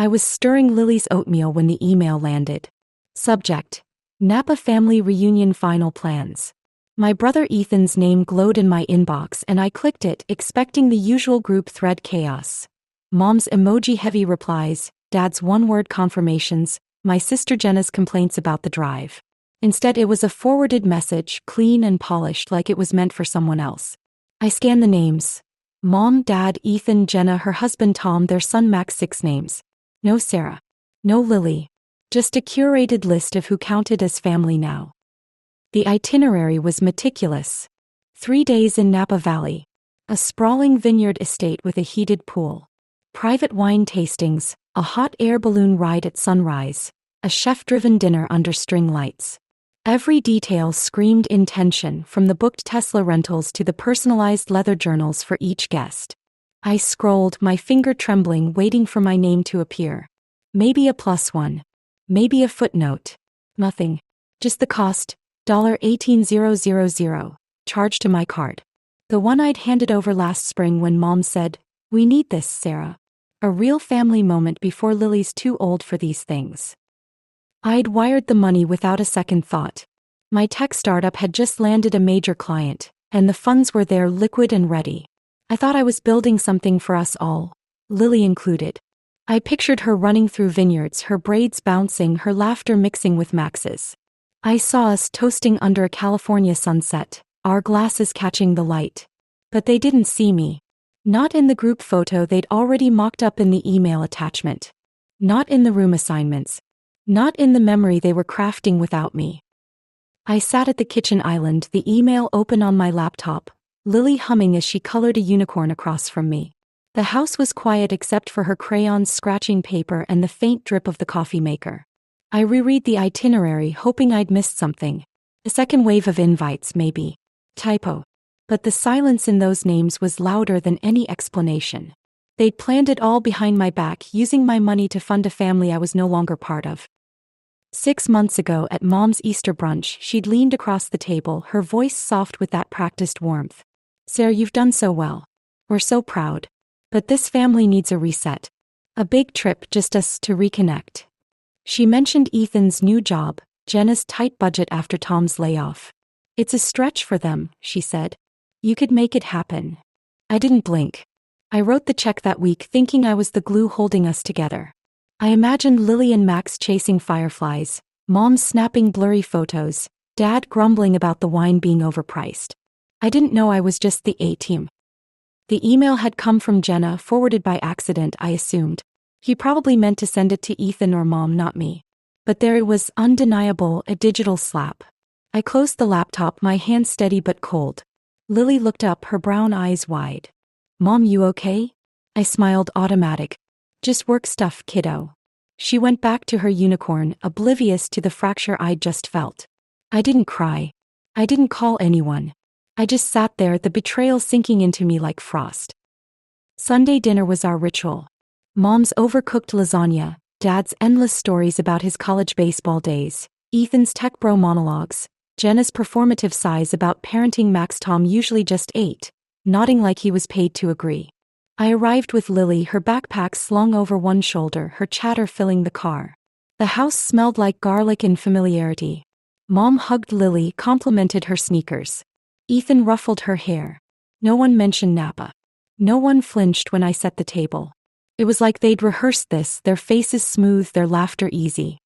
I was stirring Lily's oatmeal when the email landed. Subject: Napa family reunion final plans. My brother Ethan's name glowed in my inbox and I clicked it, expecting the usual group thread chaos. Mom's emoji-heavy replies, Dad's one-word confirmations, my sister Jenna's complaints about the drive. Instead, it was a forwarded message, clean and polished like it was meant for someone else. I scanned the names. Mom, Dad, Ethan, Jenna, her husband Tom, their son Max. 6 names. No Sarah. No Lily. Just a curated list of who counted as family now. The itinerary was meticulous. 3 days in Napa Valley. A sprawling vineyard estate with a heated pool. Private wine tastings, a hot air balloon ride at sunrise, a chef-driven dinner under string lights. Every detail screamed intention, from the booked Tesla rentals to the personalized leather journals for each guest. I scrolled, my finger trembling, waiting for my name to appear. Maybe a +1. Maybe a footnote. Nothing. Just the cost, $18,000, charged to my card. The one I'd handed over last spring when Mom said, "We need this, Sarah." A real family moment before Lily's too old for these things. I'd wired the money without a second thought. My tech startup had just landed a major client, and the funds were there, liquid and ready. I thought I was building something for us all, Lily included. I pictured her running through vineyards, her braids bouncing, her laughter mixing with Max's. I saw us toasting under a California sunset, our glasses catching the light. But they didn't see me. Not in the group photo they'd already mocked up in the email attachment. Not in the room assignments. Not in the memory they were crafting without me. I sat at the kitchen island, the email open on my laptop, Lily humming as she colored a unicorn across from me. The house was quiet except for her crayons scratching paper and the faint drip of the coffee maker. I reread the itinerary, hoping I'd missed something. A second wave of invites, maybe. Typo. But the silence in those names was louder than any explanation. They'd planned it all behind my back, using my money to fund a family I was no longer part of. 6 months ago at Mom's Easter brunch, she'd leaned across the table, her voice soft with that practiced warmth. Sarah, you've done so well. We're so proud. But this family needs a reset. A big trip, just us to reconnect. She mentioned Ethan's new job, Jenna's tight budget after Tom's layoff. It's a stretch for them, she said. You could make it happen. I didn't blink. I wrote the check that week, thinking I was the glue holding us together. I imagined Lily and Max chasing fireflies, Mom snapping blurry photos, Dad grumbling about the wine being overpriced. I didn't know I was just the A-team. The email had come from Jenna, forwarded by accident, I assumed. He probably meant to send it to Ethan or Mom, not me. But there it was, undeniable, a digital slap. I closed the laptop, my hand steady but cold. Lily looked up, her brown eyes wide. Mom, you okay? I smiled, automatic. Just work stuff, kiddo. She went back to her unicorn, oblivious to the fracture I'd just felt. I didn't cry. I didn't call anyone. I just sat there, the betrayal sinking into me like frost. Sunday dinner was our ritual. Mom's overcooked lasagna, Dad's endless stories about his college baseball days, Ethan's tech bro monologues, Jenna's performative sighs about parenting Max. Tom usually just ate, nodding like he was paid to agree. I arrived with Lily, her backpack slung over one shoulder, her chatter filling the car. The house smelled like garlic and familiarity. Mom hugged Lily, complimented her sneakers. Ethan ruffled her hair. No one mentioned Napa. No one flinched when I set the table. It was like they'd rehearsed this, their faces smooth, their laughter easy.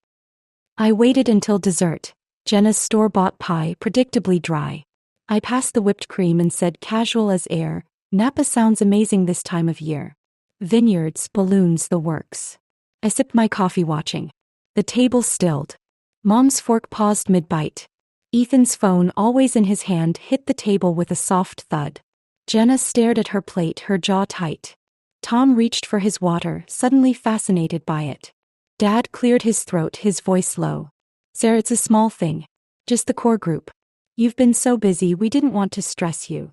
I waited until dessert, Jenna's store-bought pie, predictably dry. I passed the whipped cream and said, casual as air, Napa sounds amazing this time of year. Vineyards, balloons, the works. I sipped my coffee watching. The table stilled. Mom's fork paused mid-bite. Ethan's phone, always in his hand, hit the table with a soft thud. Jenna stared at her plate, her jaw tight. Tom reached for his water, suddenly fascinated by it. Dad cleared his throat, his voice low. Sarah, it's a small thing. Just the core group. You've been so busy, we didn't want to stress you.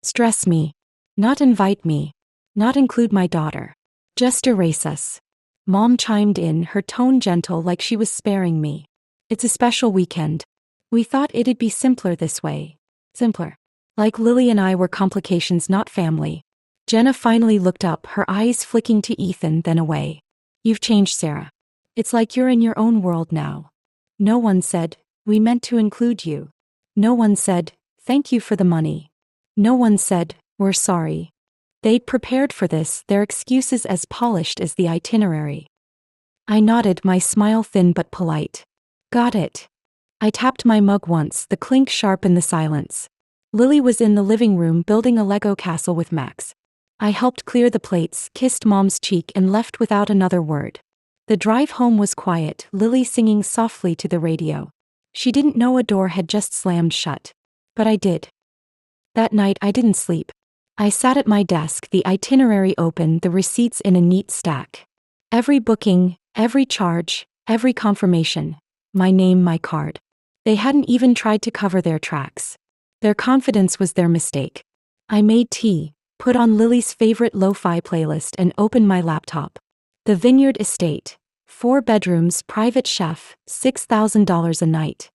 Stress me. Not invite me. Not include my daughter. Just erase us. Mom chimed in, her tone gentle like she was sparing me. It's a special weekend. We thought it'd be simpler this way. Simpler. Like Lily and I were complications, not family. Jenna finally looked up, her eyes flicking to Ethan, then away. You've changed, Sarah. It's like you're in your own world now. No one said, we meant to include you. No one said, thank you for the money. No one said, we're sorry. They'd prepared for this, their excuses as polished as the itinerary. I nodded, my smile thin but polite. Got it. I tapped my mug once, the clink sharp in the silence. Lily was in the living room building a Lego castle with Max. I helped clear the plates, kissed Mom's cheek, and left without another word. The drive home was quiet, Lily singing softly to the radio. She didn't know a door had just slammed shut. But I did. That night I didn't sleep. I sat at my desk, the itinerary open, the receipts in a neat stack. Every booking, every charge, every confirmation. My name, my card. They hadn't even tried to cover their tracks. Their confidence was their mistake. I made tea, put on Lily's favorite lo-fi playlist, and opened my laptop. The Vineyard Estate. 4 bedrooms, private chef, $6,000 a night.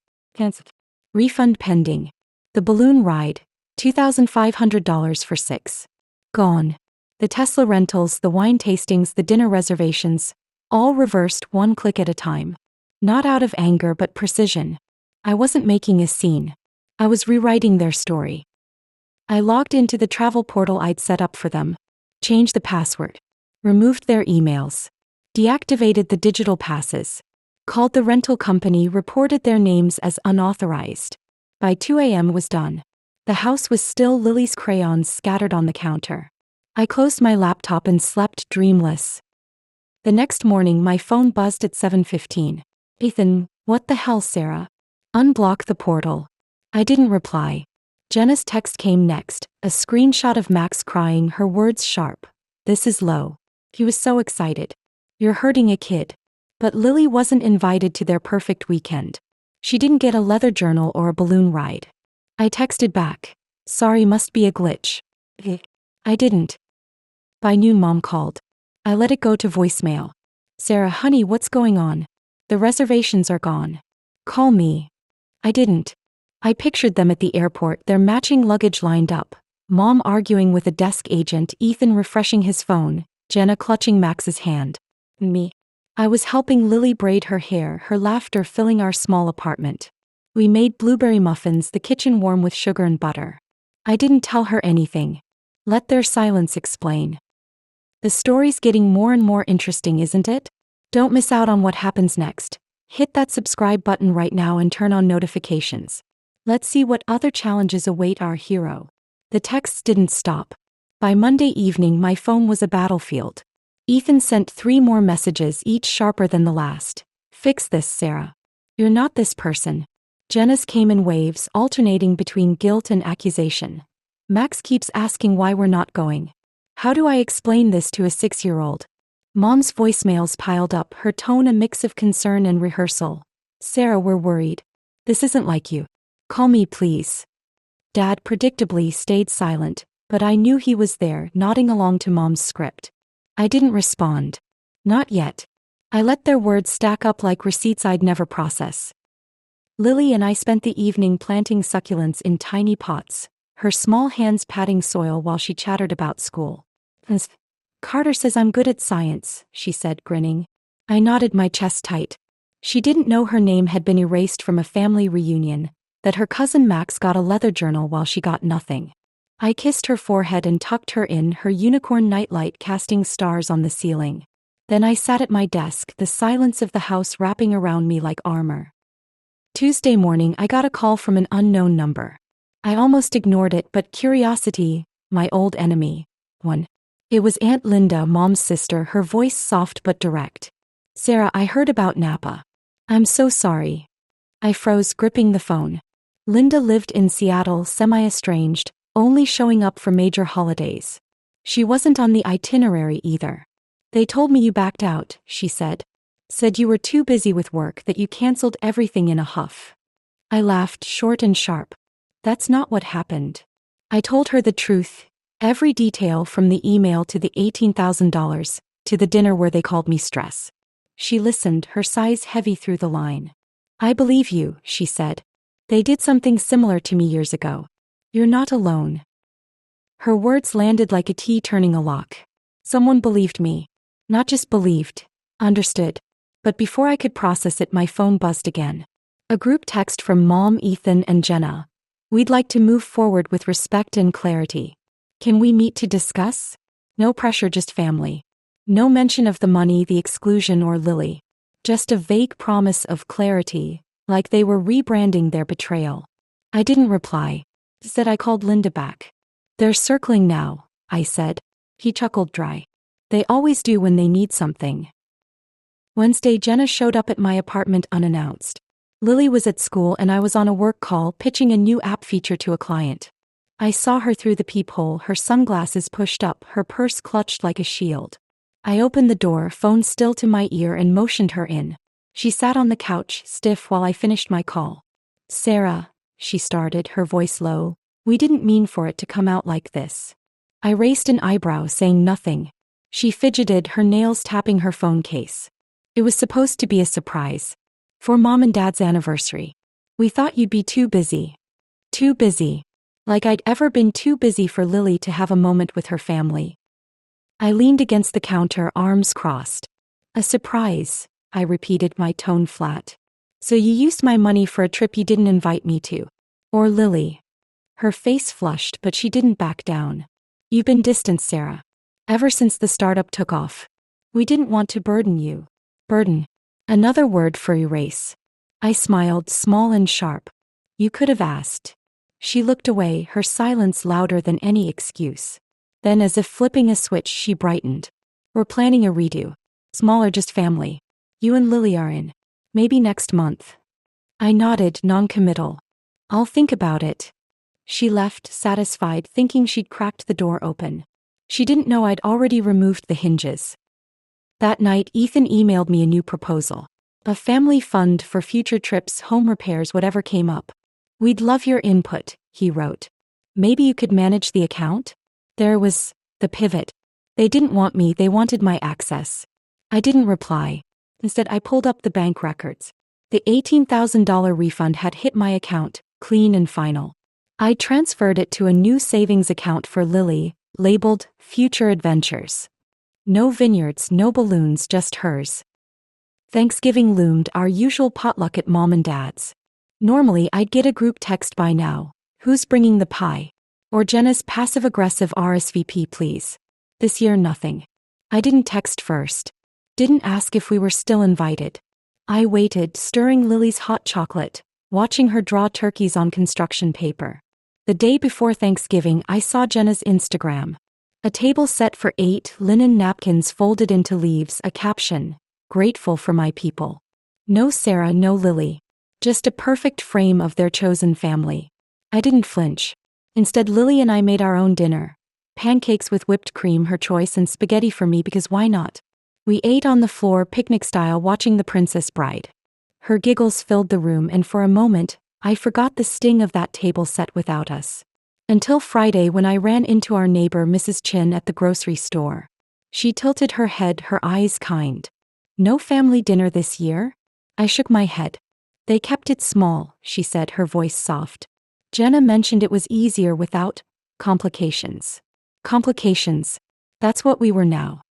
Refund pending. The balloon ride, $2,500 for 6. Gone. The Tesla rentals, the wine tastings, the dinner reservations, all reversed one click at a time. Not out of anger but precision. I wasn't making a scene. I was rewriting their story. I logged into the travel portal I'd set up for them, changed the password, removed their emails, deactivated the digital passes, called the rental company, reported their names as unauthorized. By 2 a.m. was done. The house was still, Lily's crayons scattered on the counter. I closed my laptop and slept dreamless. The next morning my phone buzzed at 7:15. Ethan, what the hell, Sarah? Unblock the portal. I didn't reply. Jenna's text came next, a screenshot of Max crying, her words sharp. This is low. He was so excited. You're hurting a kid. But Lily wasn't invited to their perfect weekend. She didn't get a leather journal or a balloon ride. I texted back. Sorry, must be a glitch. I didn't. By noon Mom called. I let it go to voicemail. Sarah, honey, what's going on? The reservations are gone. Call me. I didn't. I pictured them at the airport, their matching luggage lined up. Mom arguing with a desk agent, Ethan refreshing his phone, Jenna clutching Max's hand. Me. I was helping Lily braid her hair, her laughter filling our small apartment. We made blueberry muffins, the kitchen warm with sugar and butter. I didn't tell her anything. Let their silence explain. The story's getting more and more interesting, isn't it? Don't miss out on what happens next. Hit that subscribe button right now and turn on notifications. Let's see what other challenges await our hero. The texts didn't stop. By Monday evening my phone was a battlefield. Ethan sent 3 more messages, each sharper than the last. Fix this, Sarah. You're not this person. Jenna's came in waves, alternating between guilt and accusation. Max keeps asking why we're not going. How do I explain this to a 6-year-old? Mom's voicemails piled up, her tone a mix of concern and rehearsal. Sarah, we're worried. This isn't like you. Call me, please. Dad predictably stayed silent, but I knew he was there, nodding along to Mom's script. I didn't respond. Not yet. I let their words stack up like receipts I'd never process. Lily and I spent the evening planting succulents in tiny pots, her small hands patting soil while she chattered about school. Carter says I'm good at science, she said, grinning. I nodded, my chest tight. She didn't know her name had been erased from a family reunion, that her cousin Max got a leather journal while she got nothing. I kissed her forehead and tucked her in, her unicorn nightlight casting stars on the ceiling. Then I sat at my desk, the silence of the house wrapping around me like armor. Tuesday morning I got a call from an unknown number. I almost ignored it, but curiosity, my old enemy, won. It was Aunt Linda, Mom's sister, her voice soft but direct. Sarah, I heard about Napa. I'm so sorry. I froze, gripping the phone. Linda lived in Seattle, semi-estranged, only showing up for major holidays. She wasn't on the itinerary either. They told me you backed out, she said. Said you were too busy with work, that you canceled everything in a huff. I laughed, short and sharp. That's not what happened. I told her the truth, every detail from the email to the $18,000, to the dinner where they called me stress. She listened, her sighs heavy through the line. I believe you, she said. They did something similar to me years ago. You're not alone. Her words landed like a key turning a lock. Someone believed me. Not just believed. Understood. But before I could process it, my phone buzzed again. A group text from Mom, Ethan, and Jenna. We'd like to move forward with respect and clarity. Can we meet to discuss? No pressure, just family. No mention of the money, the exclusion, or Lily. Just a vague promise of clarity, like they were rebranding their betrayal. I didn't reply. Instead, I called Linda back. They're circling now, I said. He chuckled dry. They always do when they need something. Wednesday, Jenna showed up at my apartment unannounced. Lily was at school and I was on a work call pitching a new app feature to a client. I saw her through the peephole, her sunglasses pushed up, her purse clutched like a shield. I opened the door, phone still to my ear, and motioned her in. She sat on the couch, stiff, while I finished my call. Sarah, she started, her voice low, we didn't mean for it to come out like this. I raised an eyebrow, saying nothing. She fidgeted, her nails tapping her phone case. It was supposed to be a surprise. For Mom and Dad's anniversary. We thought you'd be too busy. Too busy. Like I'd ever been too busy for Lily to have a moment with her family. I leaned against the counter, arms crossed. A surprise, I repeated, my tone flat. So you used my money for a trip you didn't invite me to. Or Lily. Her face flushed, but she didn't back down. You've been distant, Sarah. Ever since the startup took off. We didn't want to burden you. Burden. Another word for erase. I smiled, small and sharp. You could have asked. She looked away, her silence louder than any excuse. Then, as if flipping a switch, she brightened. We're planning a redo. Smaller, just family. You and Lily are in. Maybe next month. I nodded, non-committal. I'll think about it. She left, satisfied, thinking she'd cracked the door open. She didn't know I'd already removed the hinges. That night, Ethan emailed me a new proposal. A family fund for future trips, home repairs, whatever came up. We'd love your input, he wrote. Maybe you could manage the account? There was the pivot. They didn't want me, they wanted my access. I didn't reply. Instead, I pulled up the bank records. The $18,000 refund had hit my account, clean and final. I transferred it to a new savings account for Lily, labeled Future Adventures. No vineyards, no balloons, just hers. Thanksgiving loomed, our usual potluck at Mom and Dad's. Normally, I'd get a group text by now. Who's bringing the pie? Or Jenna's passive-aggressive RSVP, please. This year, nothing. I didn't text first. Didn't ask if we were still invited. I waited, stirring Lily's hot chocolate, watching her draw turkeys on construction paper. The day before Thanksgiving, I saw Jenna's Instagram. A table set for 8, linen napkins folded into leaves, a caption, grateful for my people. No Sarah, no Lily. Just a perfect frame of their chosen family. I didn't flinch. Instead, Lily and I made our own dinner. Pancakes with whipped cream, her choice, and spaghetti for me because why not? We ate on the floor, picnic style, watching The Princess Bride. Her giggles filled the room, and for a moment, I forgot the sting of that table set without us. Until Friday, when I ran into our neighbor Mrs. Chin at the grocery store. She tilted her head, her eyes kind. No family dinner this year? I shook my head. They kept it small, she said, her voice soft. Jenna mentioned it was easier without complications. Complications. That's what we were now.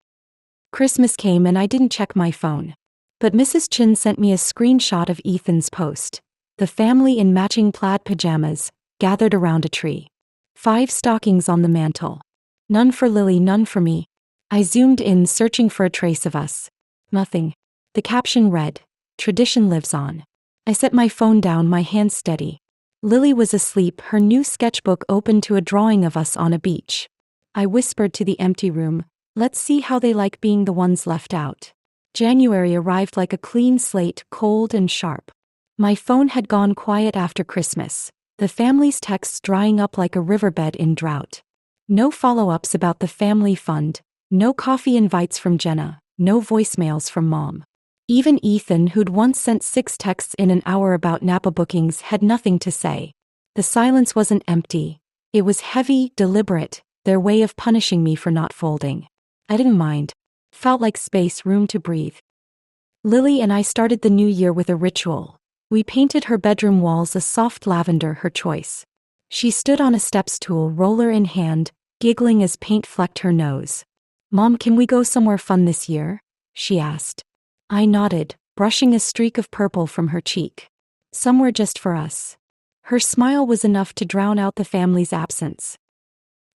Christmas came and I didn't check my phone. But Mrs. Chin sent me a screenshot of Ethan's post. The family in matching plaid pajamas, gathered around a tree. 5 stockings on the mantel. None for Lily, none for me. I zoomed in, searching for a trace of us. Nothing. The caption read, "Tradition lives on." I set my phone down, my hands steady. Lily was asleep, her new sketchbook open to a drawing of us on a beach. I whispered to the empty room, let's see how they like being the ones left out. January arrived like a clean slate, cold and sharp. My phone had gone quiet after Christmas, the family's texts drying up like a riverbed in drought. No follow-ups about the family fund, no coffee invites from Jenna, no voicemails from Mom. Even Ethan, who'd once sent 6 texts in an hour about Napa bookings, had nothing to say. The silence wasn't empty. It was heavy, deliberate, their way of punishing me for not folding. I didn't mind. Felt like space, room to breathe. Lily and I started the new year with a ritual. We painted her bedroom walls a soft lavender, her choice. She stood on a step stool, roller in hand, giggling as paint flecked her nose. Mom, can we go somewhere fun this year? She asked. I nodded, brushing a streak of purple from her cheek. Somewhere just for us. Her smile was enough to drown out the family's absence.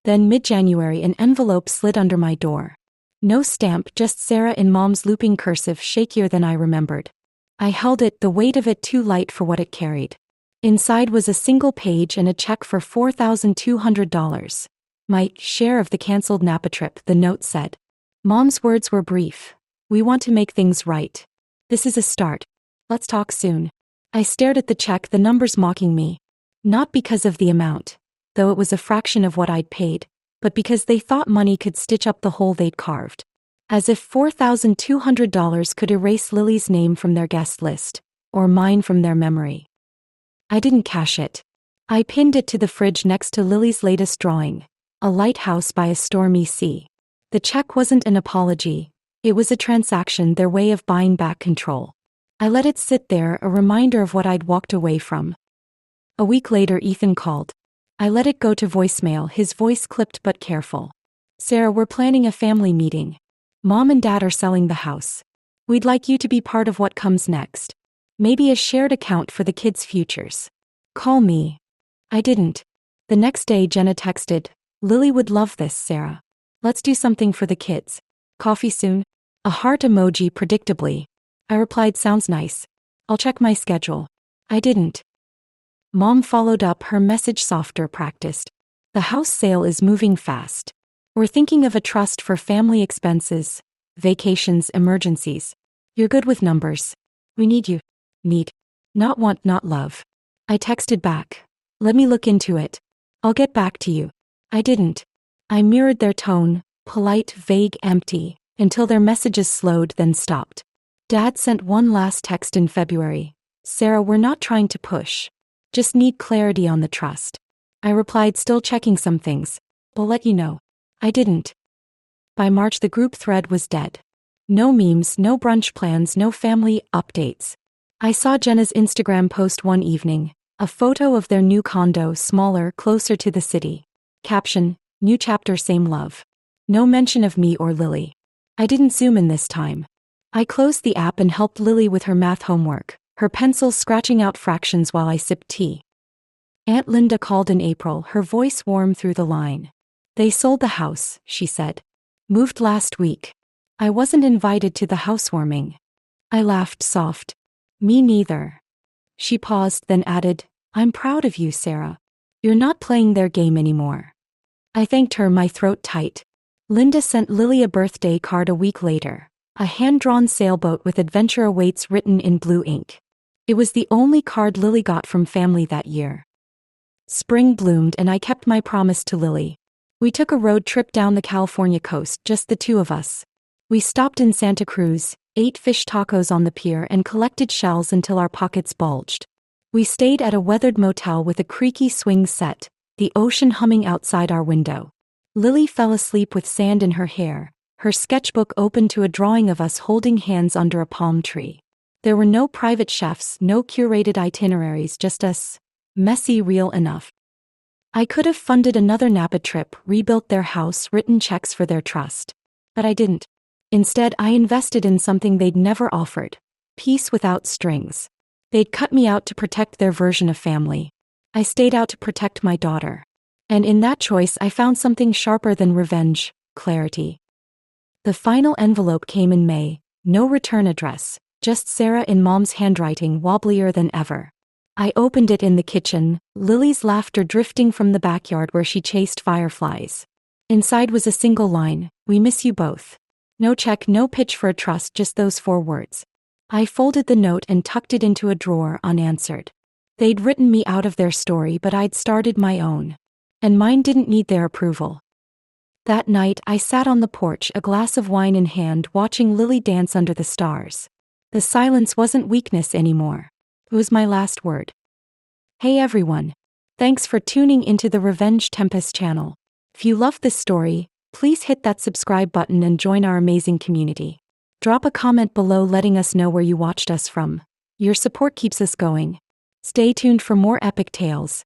Then mid-January an envelope slid under my door. No stamp, just Sarah in Mom's looping cursive, shakier than I remembered. I held it, the weight of it too light for what it carried. Inside was a single page and a check for $4,200. My share of the cancelled Napa trip, the note said. Mom's words were brief. We want to make things right. This is a start. Let's talk soon. I stared at the check, the numbers mocking me. Not because of the amount, though it was a fraction of what I'd paid, but because they thought money could stitch up the hole they'd carved. As if $4,200 could erase Lily's name from their guest list, or mine from their memory. I didn't cash it. I pinned it to the fridge next to Lily's latest drawing, a lighthouse by a stormy sea. The check wasn't an apology, it was a transaction, their way of buying back control. I let it sit there, a reminder of what I'd walked away from. A week later Ethan called. I let it go to voicemail, his voice clipped but careful. Sarah, we're planning a family meeting. Mom and Dad are selling the house. We'd like you to be part of what comes next. Maybe a shared account for the kids' futures. Call me. I didn't. The next day Jenna texted, Lily would love this, Sarah. Let's do something for the kids. Coffee soon? A heart emoji, predictably. I replied, sounds nice. I'll check my schedule. I didn't. Mom followed up, her message softer, practiced. The house sale is moving fast. We're thinking of a trust for family expenses, vacations, emergencies. You're good with numbers. We need you. Need. Not want, not love. I texted back. Let me look into it. I'll get back to you. I didn't. I mirrored their tone, polite, vague, empty, until their messages slowed, then stopped. Dad sent one last text in February. Sarah, we're not trying to push. Just need clarity on the trust. I replied, still checking some things. We'll let you know. I didn't. By March the group thread was dead. No memes, no brunch plans, no family updates. I saw Jenna's Instagram post one evening, a photo of their new condo, smaller, closer to the city. Caption, new chapter, same love. No mention of me or Lily. I didn't zoom in this time. I closed the app and helped Lily with her math homework, her pencil scratching out fractions while I sipped tea. Aunt Linda called in April, her voice warm through the line. They sold the house, she said. Moved last week. I wasn't invited to the housewarming. I laughed soft. Me neither. She paused, then added, I'm proud of you, Sarah. You're not playing their game anymore. I thanked her, my throat tight. Linda sent Lily a birthday card a week later, a hand-drawn sailboat with adventure awaits written in blue ink. It was the only card Lily got from family that year. Spring bloomed and I kept my promise to Lily. We took a road trip down the California coast, just the two of us. We stopped in Santa Cruz, ate fish tacos on the pier and collected shells until our pockets bulged. We stayed at a weathered motel with a creaky swing set, the ocean humming outside our window. Lily fell asleep with sand in her hair, her sketchbook open to a drawing of us holding hands under a palm tree. There were no private chefs, no curated itineraries, just us. Messy, real enough. I could have funded another Napa trip, rebuilt their house, written checks for their trust. But I didn't. Instead, I invested in something they'd never offered. Peace without strings. They'd cut me out to protect their version of family. I stayed out to protect my daughter. And in that choice I found something sharper than revenge, clarity. The final envelope came in May, no return address, just Sarah in Mom's handwriting, wobblier than ever. I opened it in the kitchen, Lily's laughter drifting from the backyard where she chased fireflies. Inside was a single line, we miss you both. No check, no pitch for a trust, just those 4 words. I folded the note and tucked it into a drawer, unanswered. They'd written me out of their story, but I'd started my own. And mine didn't need their approval. That night I sat on the porch, a glass of wine in hand, watching Lily dance under the stars. The silence wasn't weakness anymore. It was my last word. Hey everyone. Thanks for tuning into the Revenge Tempest channel. If you love this story, please hit that subscribe button and join our amazing community. Drop a comment below letting us know where you watched us from. Your support keeps us going. Stay tuned for more epic tales.